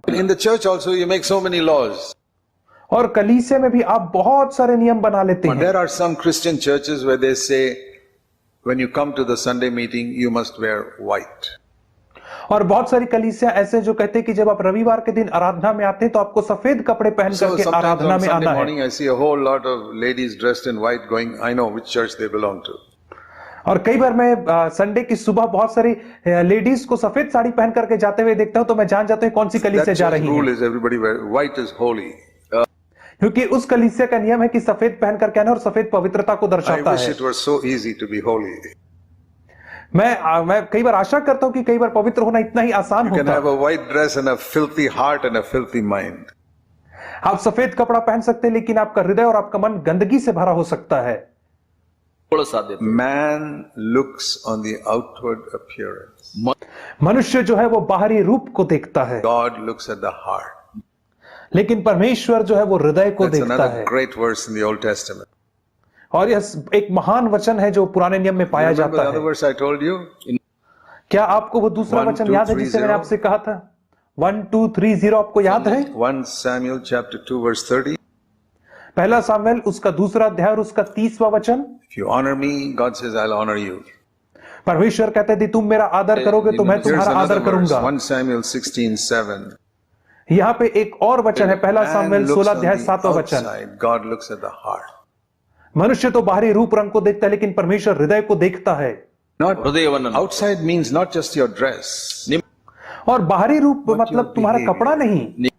In the church also you make so many laws. और कलीसिया में भी आप बहुत सारे नियम बना लेते But हैं। there are some Christian churches where they say, when you come to the Sunday meeting, you must wear white. और बहुत सारी कलीसिया ऐसे जो कहते हैं कि जब आप रविवार के दिन आराधना में आते हैं तो आपको सफेद कपड़े पहन So करके sometimes आराधना on में Sunday आना है। morning I see a whole lot of ladies dressed in white going, I know which church they belong to. और कई बार मैं संडे की सुबह बहुत सारी लेडीज को सफेद साड़ी पहन करके जाते हुए देखता हूं तो मैं जान जाता हूं कौन सी That कलीसिया जा church रही rule है, is everybody wear white is holy. क्योंकि उस कलीसिया का नियम है कि सफेद पहन करके आना और सफेद पवित्रता को I दर्शाता wish है। it were so easy to be holy. मैं कई बार आशा करता हूं कि कई बार पवित्र होना इतना ही आसान You can होता have a white dress and a filthy heart and a filthy mind. आप सफेद कपड़ा पहन सकते हैं लेकिन आपका हृदय और आपका मन गंदगी से भरा हो सकता है। Man looks on the outward appearance. मनुष्य जो है वो बाहरी रूप को देखता है, God looks at the heart. लेकिन परमेश्वर जो है वो हृदय को That's देखता another है। great verse in the Old Testament. और यह एक महान वचन है जो पुराने नियम में पाया Remember the जाता other है। verse I told you? क्या आपको वो दूसरा 1, वचन 2, याद है 3, जिसे मैंने 0? आपसे कहा था? 1 2 3 0 आपको याद है? 1 Samuel chapter 2 verse 30. पहला सामुएल उसका दूसरा अध्याय और उसका 30वां वचन। If you honor me, God says I'll honor you. परमेश्वर कहते हैं तुम मेरा आदर करोगे तो मैं Here's तुम्हारा another आदर verse, करूंगा। 1 Samuel 16:7. यहाँ पे एक और वचन है, पहला Man सामुएल looks 16 on अध्याय the 7वां वचन। outside, God looks at the heart. मनुष्य तो बाहरी रूप रंग को देखता है लेकिन परमेश्वर हृदय को देखता है। Not outside means not just your dress. और बाहरी रूप What मतलब your तुम्हारा behavior. कपड़ा नहीं,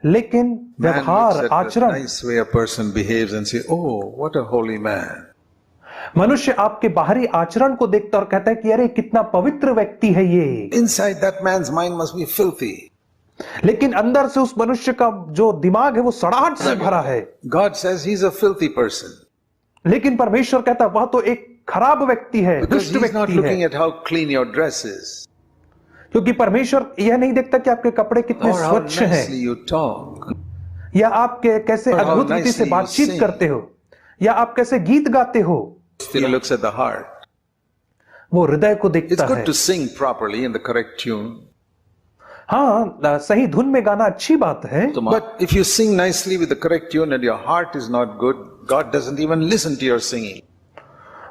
लेकिन Man looks व्यवहार, at the आचरण। nice way a person behaves and say, "Oh, what a holy man." मनुष्य आपके बाहरी आचरण को देखता और कहता है कि अरे कितना पवित्र व्यक्ति है ये, Inside that man's mind must be filthy. लेकिन अंदर से उस मनुष्य का जो दिमाग है वो सड़ाहट से भरा है। God says he's a filthy person लेकिन परमेश्वर कहता है वह तो एक खराब व्यक्ति है, because दुष्ट he's not व्यक्ति looking है, at how clean your dress is क्योंकि परमेश्वर यह नहीं देखता कि आपके कपड़े कितने or how स्वच्छ हैं nicely you talk. या आप कैसे Or how अद्भुत रीति से nicely you बातचीत sing. करते हो या आप कैसे गीत गाते हो। He looks at the heart. वो हृदय को It's देखता good है। to sing properly in the correct tune, हाँ, सही धुन में गाना अच्छी बात है, but if you sing nicely with the correct tune and your heart is not good, God doesn't even listen to your singing.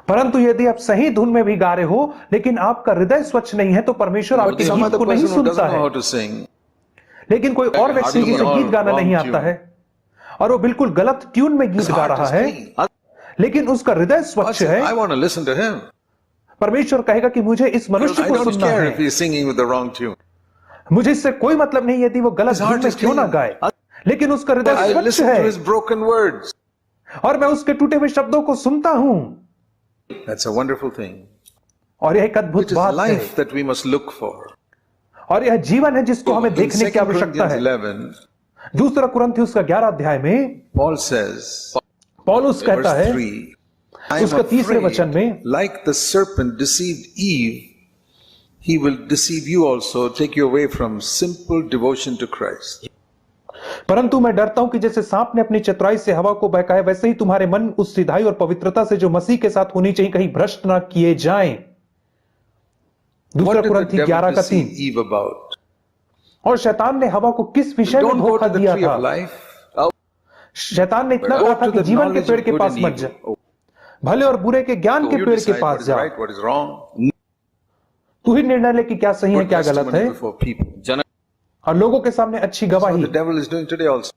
परंतु यदि आप सही धुन में भी गा रहे हो लेकिन आपका हृदय स्वच्छ नहीं है तो परमेश्वर But आपके some गीत other को नहीं person who सुनता doesn't know है। how to sing, लेकिन कोई और व्यक्ति Hardly जिसे all गीत गाना wrong नहीं आता tune. है और वो बिल्कुल गलत ट्यून में गीत his गा heart रहा is है, clean. लेकिन उसका हृदय God स्वच्छ says, है। I want to listen to him. परमेश्वर कहेगा कि मुझे इस मनुष्य I को don't सुनना care if है, he's singing with the wrong tune. मुझे इससे कोई मतलब नहीं यदि वो गलत His heart धुन में is क्यों ना clean. गाए, लेकिन उसका हृदय I स्वच्छ listen to है his broken words. और मैं उसके टूटे हुए शब्दों को सुनता हूं। That's a wonderful thing. और यह एक अद्भुत It is बात है life that we must look for. और यह जीवन है जिसको हमें In देखने 2 की आवश्यकता Corinthians है। 11, दूसरा कुरिन्थियों का 11 अध्याय में Paul says, पौलुस कहता verse है 3, I am उसका तीसरे afraid, वचन में, like the serpent deceived Eve, he will deceive you also, take you away from simple devotion to Christ. परंतु मैं डरता हूं कि जैसे सांप ने अपनी चतुराई से हवा को बहकाया वैसे ही तुम्हारे मन उस सिधाई और पवित्रता से जो मसीह के साथ होनी चाहिए कहीं भ्रष्ट ना किए जाएं। दूसरा What did the कुरिन्थी devil 11 का 3। deceive Eve about? और शैतान ने हवा को किस विषय में Don't go धोखा to the दिया tree था? of life. शैतान ने इतना Go कहा था to कि the जीवन के knowledge पेड़ of के good पास and मत evil. जा, Oh, भले और बुरे के ज्ञान के you पेड़ के decide what पास is जा, right, what is wrong. तू ही निर्णय ले कि क्या सही है Put क्या गलत testimony है before people. और लोगों के सामने अच्छी So गवाही। the devil is doing today also.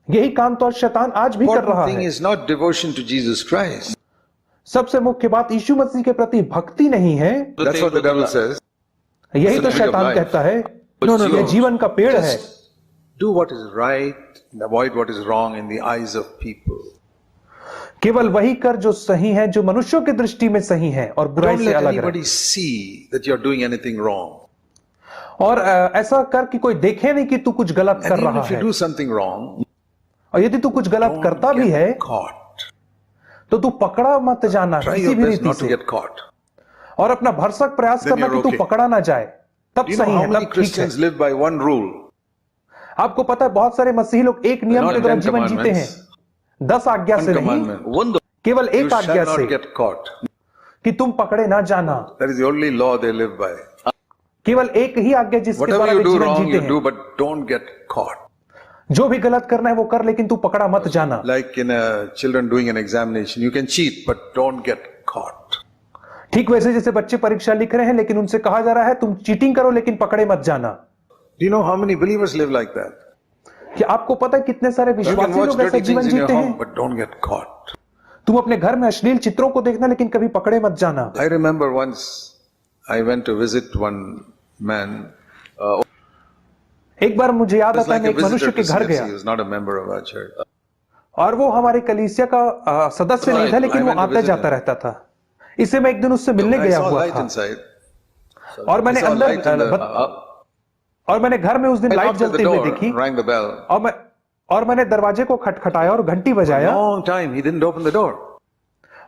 यही काम तो शैतान आज भी कर रहा Important thing है। is not devotion to Jesus Christ. सबसे मुख्य बात यीशु मसीह के प्रति भक्ति नहीं है, That's what the devil says. यही तो It's the tree of शैतान life. कहता है। No, no, यह no. जीवन का पेड़ है, Just do what is right and avoid what is wrong in the eyes of people. केवल वही कर जो सही है, जो मनुष्यों की दृष्टि में सही है और बुराई Don't से let अलग anybody रहे। see that you're doing anything wrong. और ऐसा कर कि कोई देखे नहीं कि तू कुछ गलत And कर even रहा if you है, do something wrong, और यदि तू कुछ गलत don't करता भी है get caught. तो तू पकड़ा मत जाना Try किसी your भी best रीति not to से, get caught. और अपना भरसक प्रयास Then करना you're कि तू okay. पकड़ा ना जाए, तब Do you know सही how है, many तब ठीक है। Christians live by one rule? आपको पता है बहुत सारे मसीही लोग एक नियम Not के द्वारा 10 जीवन जीते हैं, commandments. 10 आज्ञा One से नहीं, commandment. केवल You एक आज्ञा shall से not get caught. कि तुम पकड़े ना जाना। That is the only law they live by. केवल एक ही आज्ञा जिसके Whatever द्वारा you वे do जीवन wrong, जीते you do, हैं, but don't get caught. जो भी गलत करना है वो कर, लेकिन तू पकड़ा मत जाना। Like in children doing an examination, you can cheat, but don't get caught. ठीक वैसे जैसे बच्चे परीक्षा लिख रहे हैं, लेकिन उनसे कहा जा रहा है तुम चीटिंग करो लेकिन पकड़े मत जाना। Do you know how many believers live like that? क्या आपको पता है कितने सारे You can विश्वासी watch लोग ऐसा dirty जीवन things in your जीते home, हैं? but don't get caught. तुम अपने घर में अश्लील चित्रों को देखना, लेकिन कभी पकड़े मत जाना। I remember once I went to visit one man. एक बार मुझे याद He was आता है, like मैं a एक मनुष्य visitor के to घर CFC. गया He was not a member of our church. और वो हमारे कलीसिया का सदस्य नहीं था, लेकिन I वो went to आता visit जाता him. रहता था। इससे मैं एक दिन उससे मिलने I गया saw हुआ light था inside. और मैंने I saw अंदर light in the, और मैंने घर में उस दिन I light knocked at the जलते हुए door, देखी rang the bell. और मैंने दरवाजे को खटखटाया और घंटी बजाया Long time he didn't open the door.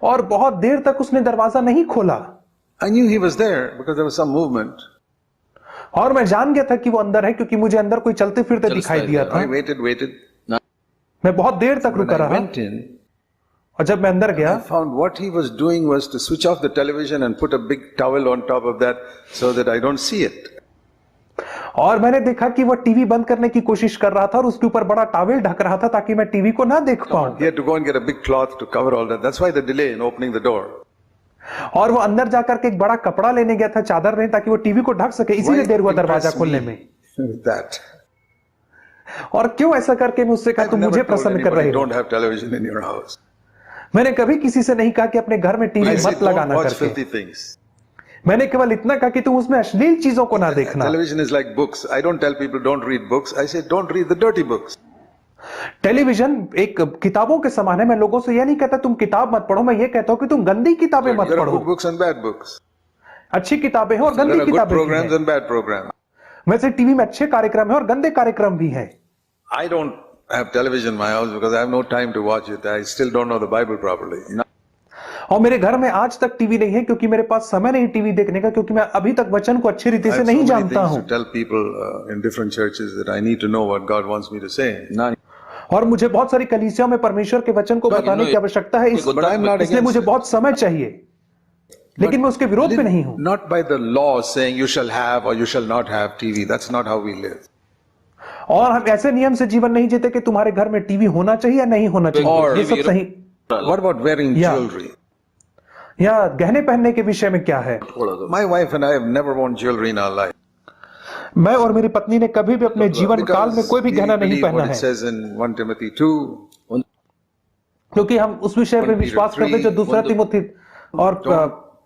और बहुत देर तक उसने दरवाजा नहीं खोला I knew he was there because there was some movement. और मैं जान गया था कि वो अंदर है, क्योंकि मुझे अंदर कोई चलते फिरते दिखाई दिया था। I waited. मैं बहुत देर तक When रुका I रहा went in, और जब मैं अंदर I गया found what he was doing was to switch off the television and put a big towel on top of that so that I don't see it. और मैंने देखा कि वो टीवी बंद करने की कोशिश कर रहा था और उसके ऊपर बड़ा टॉवेल ढक रहा था ताकि मैं टीवी को ना देख पाऊं। He had to go and get a big cloth to cover all that. That's why the delay in opening the door. और वो अंदर जाकर के एक बड़ा कपड़ा लेने गया था, चादर लेने, ताकि वो टीवी को ढक सके, इसीलिए देर हुआ दरवाजा impress खोलने me में। with that? और क्यों ऐसा करके मैं उससे कहा I've तुम never मुझे told प्रसन्न कर anybody, रहे हो। don't have television in your house. मैंने कभी किसी से नहीं कहा कि अपने घर में टीवी I said, मत don't लगाना watch करके। filthy things. मैंने केवल इतना कहा कि तुम उसमें अश्लील चीजों को ना देखना। Television is like books. I don't tell people don't read books. I say don't read the dirty books. Television एक किताबों के समान है। मैं लोगों से यह नहीं कहता तुम किताब मत पढ़ो, मैं ये कहता हूं कि तुम गंदी किताबें मत There are पढ़ो। good books and bad books. अच्छी किताबें हैं और There गंदी are good किताबें भी programs हैं। and bad programs. वैसे टीवी में अच्छे कार्यक्रम है और गंदे कार्यक्रम भी हैं। I don't have television in my house because I have no time to watch it. I still don't know the Bible properly. और मेरे घर में आज तक टीवी नहीं है क्योंकि मेरे पास समय नहीं टीवी देखने का, क्योंकि मैं अभी तक वचन को अच्छी रीति I से have so नहीं many जानता things हूं। to tell people in different churches that I need to know what God wants me to say. और मुझे बहुत सारी कलीसियाओं में परमेश्वर के वचन को बताने की आवश्यकता है, But I'm not इसलिए against मुझे it. बहुत समय चाहिए, लेकिन मैं उसके विरोध में नहीं हूं। Not by the law saying you shall have or you shall not have TV. That's not how we live. और हम ऐसे नियम से जीवन नहीं जीते कि तुम्हारे घर में टीवी होना चाहिए या नहीं होना चाहिए, और ये सब सही। What about wearing Yeah. jewelry? या गहने पहनने के विषय में क्या है? My wife and I have never worn jewelry in our life. मैं और मेरी पत्नी ने कभी भी अपने जीवन काल में कोई भी we गहना नहीं believe पहना what it है, says in 1 Timothy 2. क्योंकि हम उस विषय में विश्वास करते हैं जो दूसरा तिमुथी और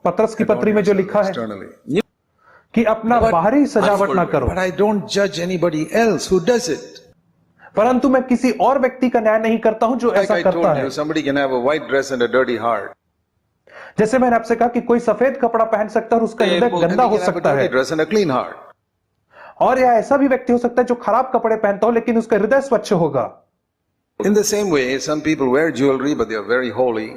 पतरस की पत्री में जो लिखा है Externally. कि अपना बाहरी सजावट ना करो, But I don't judge anybody else who does it. परंतु मैं किसी और व्यक्ति का न्याय नहीं करता हूं जो Like ऐसा I करता told है। you, somebody can have a white dress and a dirty heart. जैसे मैंने आपसे कहा कि कोई सफेद कपड़ा पहन सकता है और उसका हृदय And गंदा he हो can have a सकता dirty है, dress and a clean heart. और या ऐसा भी व्यक्ति हो सकता है जो खराब कपड़े पहनता हो लेकिन उसका हृदय स्वच्छ होगा। In the same way, some people wear jewelry but they are very holy.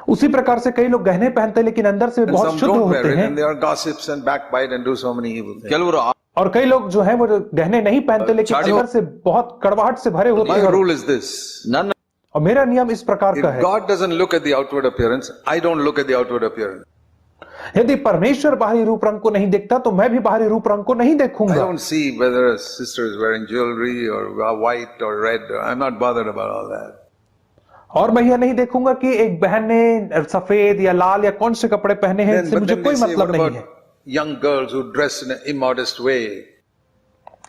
उसी प्रकार से कई लोग गहने पहनते हैं लेकिन अंदर से And बहुत some शुद्ध don't होते wear it हैं, and they are gossips and backbite and do so many evil things. और कई लोग जो हैं वो गहने नहीं पहनते लेकिन अंदर से बहुत कड़वाहट से भरे होते My हैं। rule is this. और मेरा नियम इस प्रकार का If है, God doesn't look at the outward appearance, I don't look at the outward appearance. यदि परमेश्वर बाहरी रूप रंग को नहीं देखता तो मैं भी बाहरी रूप रंग को नहीं I देखूंगा। don't see whether a sister is wearing jewelry or white or red. I'm not bothered about all that. और मैं यह नहीं देखूंगा कि एक बहन ने सफेद या लाल या कौन से कपड़े पहने हैं, इससे But मुझे then कोई they say, मतलब what नहीं about है। young girls who dress in an immodest way?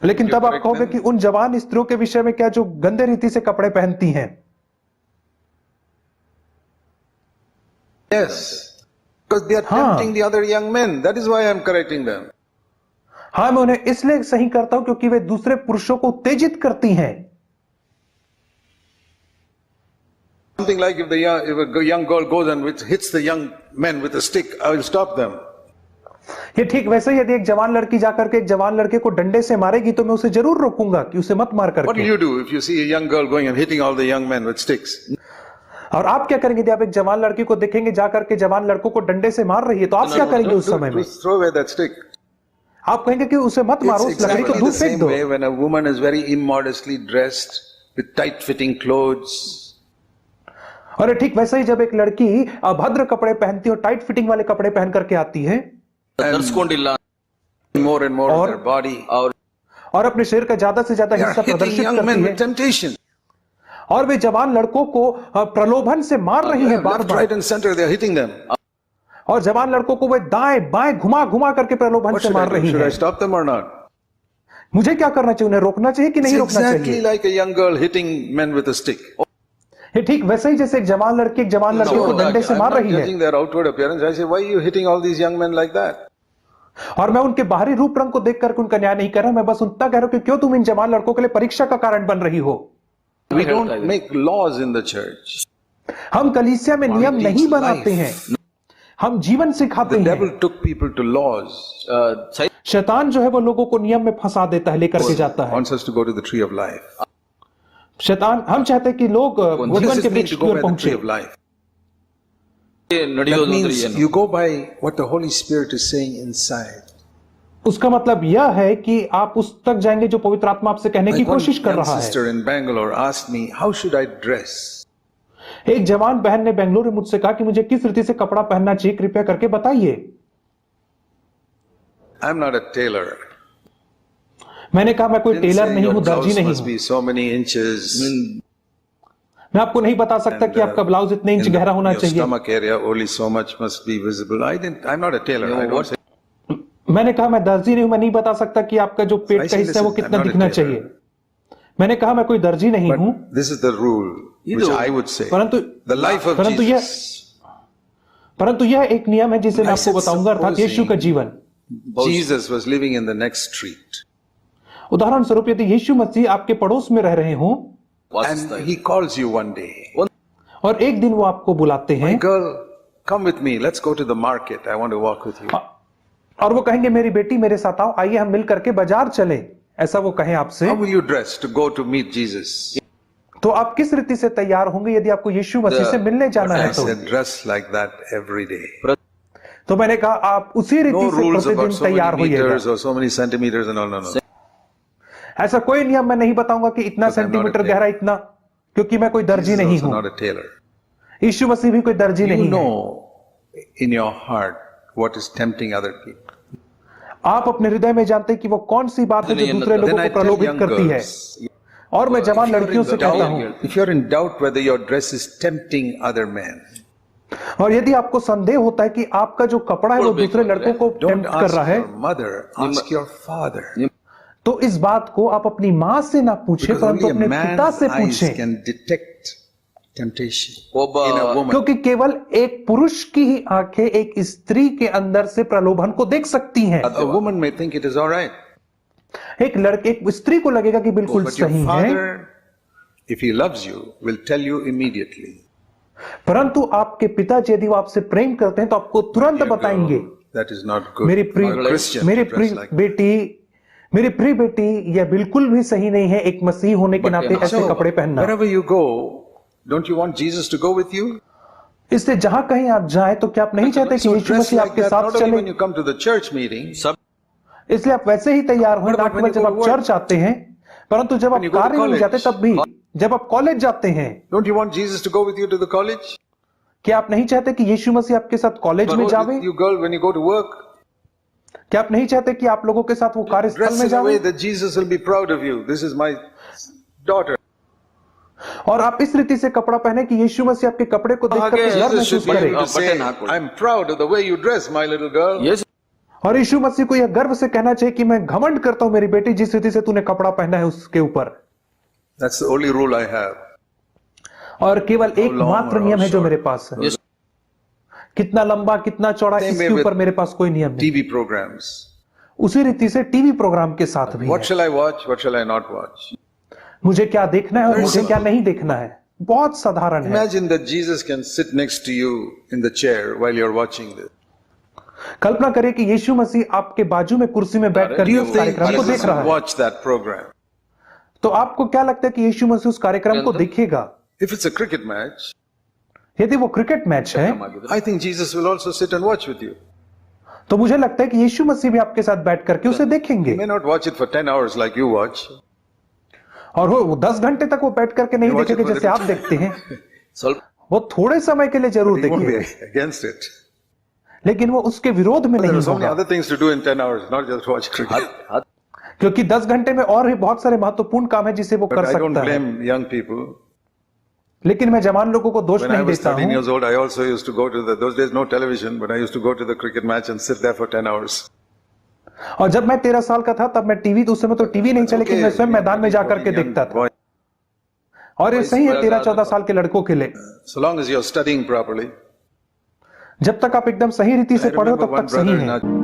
लेकिन you तब आप correct कहोगे them? कि उन जवान स्त्रियों के विषय में क्या जो गंदे रीति से कपड़े पहनती हैं? Yes. Because they are tempting the other young men. That is why I'm correcting them. हाँ, मैं उन्हें इसलिए सही करता हूं क्योंकि वे दूसरे पुरुषों को उत्तेजित करती हैं। Something like if a young girl goes and hits the young men with a stick, I will stop them. ये ठीक वैसे ही यदि एक जवान लड़की जाकर के एक जवान लड़के को डंडे से मारेगी तो मैं उसे जरूर रोकूंगा कि उसे मत मार What will करके। you do if you see a young girl going and hitting all the young men with sticks? और आप क्या करेंगे यदि आप एक जवान लड़की को देखेंगे जाकर के जवान लड़कों को डंडे से मार रही है, तो आप क्या करेंगे उस समय में? Just throw away that stick. आप कहेंगे कि उसे मत मारो, It's उस लकड़ी को exactly दूर the फेंक same दो। way when a woman is very immodestly dressed with tight-fitting clothes. और ठीक वैसे ही जब एक लड़की अभद्र कपड़े पहनती है और टाइट फिटिंग वाले कपड़े पहन करके आती है, more and more of और- their body. और अपने शरीर का ज्यादा से ज्यादा They are हिस्सा hitting प्रदर्शित young करती men है with temptation. और वे जवान लड़कों को प्रलोभन से मार रही है बार Left, bar right, and center, they are hitting them. और जवान लड़कों को वे दाएं बाएं घुमा घुमा करके प्रलोभन What से should I मार do? रही Should I है stop them or not? मुझे क्या करना चाहिए उन्हें रोकना चाहिए कि It's नहीं रोकना exactly चाहिए like a young girl hitting men with a stick. ये ठीक वैसे ही जैसे एक जवान लड़की एक जवान लड़के को डंडे से I'm मार not रही है judging their outward appearance. I say, why are you hitting all these young men like that? और मैं उनके बाहरी रूप रंग को देख करके उनका न्याय नहीं कर रहा मैं बस उतना कह रहा हूं कि क्यों तुम इन जवान लड़कों के लिए परीक्षा का कारण बन रही हो We don't make laws in the church. हम कलीसिया में नियम teach नहीं बनाते life. हैं हम जीवन सिखाते The हैं devil took people to laws. शैतान जो है वो लोगों को नियम में फंसा देता है लेकर के जाता है Wants us to go to the tree of life. शैतान हम चाहते हैं कि लोग जीवन Jesus के means वृक्ष to की go ओर by the पहुंचे tree of life. That ನಡೆಯೋದು ಅಂದ್ರೆ means ಏನು? you go by what the Holy Spirit is saying inside. उसका मतलब यह है कि आप उस तक जाएंगे जो पवित्र आत्मा आपसे कहने की Like one कोशिश कर young रहा है sister in Bangalore asked me, how should I dress? एक जवान बहन ने बेंगलुरु में मुझसे कहा कि मुझे किस रीति से कपड़ा पहनना चाहिए कृपया करके बताइए I'm not a tailor. मैंने कहा मैं कोई Didn't टेलर say नहीं your हूं दर्जी blouse नहीं must हूं be so many inches. मैं आपको नहीं बता सकता कि आपका ब्लाउज इतने इंच गहरा होना Your चाहिए stomach area only so much must be visible. I'm not a tailor. I don't say. मैंने कहा मैं दर्जी नहीं हूं मैं नहीं बता सकता कि आपका जो पेट का हिस्सा है वो Listen, कितना I'm not a दिखना tailor. चाहिए मैंने कहा मैं कोई दर्जी नहीं हूं But this is the rule, which I would say. परंतु The life of परंतु यह Jesus. परंतु यह एक नियम है जिसे मैं I आपको said बताऊंगा अर्थात यीशु का जीवन Jesus was living in the next street. उदाहरण स्वरूप यदि यीशु मसीह आपके पड़ोस में रह रहे हों And he calls you one day. और एक दिन वो आपको बुलाते My हैं girl, come with me. Let's go to the market. I want to walk with you. और वो कहेंगे मेरी बेटी मेरे साथ आओ आइए हम मिल करके बाजार चलें ऐसा वो कहें आपसे How will you dress to go to meet Jesus? तो आप किस रीति से तैयार होंगे यदि आपको यीशु मसीह से मिलने जाना I है तो said, dress like that every day. तो मैंने कहा आप उसी रीति No से rules about प्रतिदिन so तैयार many होइएगा meters or so many centimeters and all. No. ऐसा कोई नियम मैं नहीं बताऊंगा कि इतना Because I'm not a centimetre tailor. गहरा इतना क्योंकि मैं कोई दर्जी Jesus is नहीं also हूं not a tailor. यीशु मसीह भी कोई दर्जी You नहीं है know in your heart what is tempting other people. आप अपने हृदय में जानते हैं कि वो कौन सी बात है जो दूसरे लोगों Then I को tell प्रलोभित young करती है girls, और मैं जवान लड़कियों से कहता हूं if you're in doubt whether your dress is tempting other men, और यदि आपको संदेह होता है कि आपका जो कपड़ा है वो दूसरे लड़कों को don't टेम्प्ट कर ask रहा है your mother, ask your father. तो इस बात को आप अपनी मां से ना पूछे Because परंतु only a अपने पिता man's से eyes पूछें can detect temptation ಒಬ್ಬ in a woman. क्योंकि केवल एक पुरुष की ही आंखें एक स्त्री के अंदर से प्रलोभन को देख सकती हैं A woman may think it is all right. एक स्त्री को लगेगा कि बिल्कुल But your सही है father, if he loves you, will tell you immediately. परंतु आपके पिताजी यदि वो आपसे प्रेम करते हैं तो आपको तुरंत "Dear बताएंगे girl, that is not good. मेरी for a Christian to dress like that." मेरी प्रिय बेटी यह बिल्कुल भी सही नहीं है एक मसीह होने के नाते ऐसे So, कपड़े पहनना wherever you go, don't you want Jesus to go with you? इसलिए जहां कहीं आप जाएं तो क्या आप नहीं चाहते कि So यीशु dress मसीह like आपके that साथ not only चले when you come to the church meeting, इसलिए आप वैसे ही तैयार हो What ना about when केवल you जब go आप to work? चर्च आते हैं परंतु जब आप you go to कार्य में college? जाते तब भी जब आप कॉलेज जाते हैं don't you want Jesus to go with you to the college? क्या आप नहीं चाहते कि यीशु मसीह आपके साथ कॉलेज में जावे You girl, when you go to work, क्या आप नहीं चाहते कि आप लोगों के साथ वो कार्यस्थल dress में in a way जावे that Jesus will be proud of you. This is my daughter. और आप इस रीति से कपड़ा पहने कि यीशु मसीह आपके कपड़े को देख करके गर्व Jesus should महसूस be करे able to say, button hakko. I'm proud of the way you dress, my little girl. Yes. और यीशु मसीह को यह गर्व से कहना चाहिए कि मैं घमंड करता हूं मेरी बेटी जिस रीति से तूने कपड़ा पहना है उसके ऊपर That's the only rule I have. और केवल एक long मात्र or नियम है जो short. मेरे पास है Yes. कितना लंबा कितना चौड़ा Same way इसके with ऊपर मेरे पास कोई नियम नहीं TV programs. उसी रीति से टीवी प्रोग्राम के साथ भी What है shall I watch? What shall I not watch? मुझे क्या देखना है और Very मुझे क्या simple. नहीं देखना है बहुत साधारण है Imagine that Jesus can sit next to you in the chair while you're watching this. कल्पना करें कि यीशु मसीह आपके बाजू में कुर्सी में बैठकर Do you उस think कार्यक्रम को Jesus देख रहा will है watch that program? तो आपको क्या लगता है कि यीशु मसीह उस कार्यक्रम को देखेगा If it's a cricket match, यदि वो क्रिकेट मैच है I think Jesus will also sit and watch with you. तो मुझे लगता है कि यीशु मसीह भी आपके साथ बैठ करके उसे देखेंगे He may not watch it for 10 hours like you watch. और वो 10 घंटे तक वो बैठ करके नहीं You watch it देखेंगे for the जैसे आप देखते हैं ಸ್ವಲ್ಪ वो थोड़े समय के लिए जरूर He won't be देखेंगे against it. लेकिन वो उसके विरोध में There नहीं are so many होगा, other things to do in 10 hours, not just watch cricket. क्योंकि 10 घंटे में और भी बहुत सारे महत्वपूर्ण काम है जिसे वो But कर I don't सकता है। blame young people. लेकिन मैं जवान लोगों को दोष When I नहीं was देता 13 हूं। years old, I also used to go to those days no television, but I used to go to the cricket match and sit there for 10 hours. और जब मैं 13 साल का था तब मैं टीवी, तो उस समय तो टीवी नहीं था, लेकिन मैं स्वयं मैदान में जाकर के देखता था। और ये सही है 13-14 साल के लड़कों के लिए, So long as you're studying properly. जब तक आप एकदम सही रीति से I पढ़ो remember तब one तक सही brother in है। our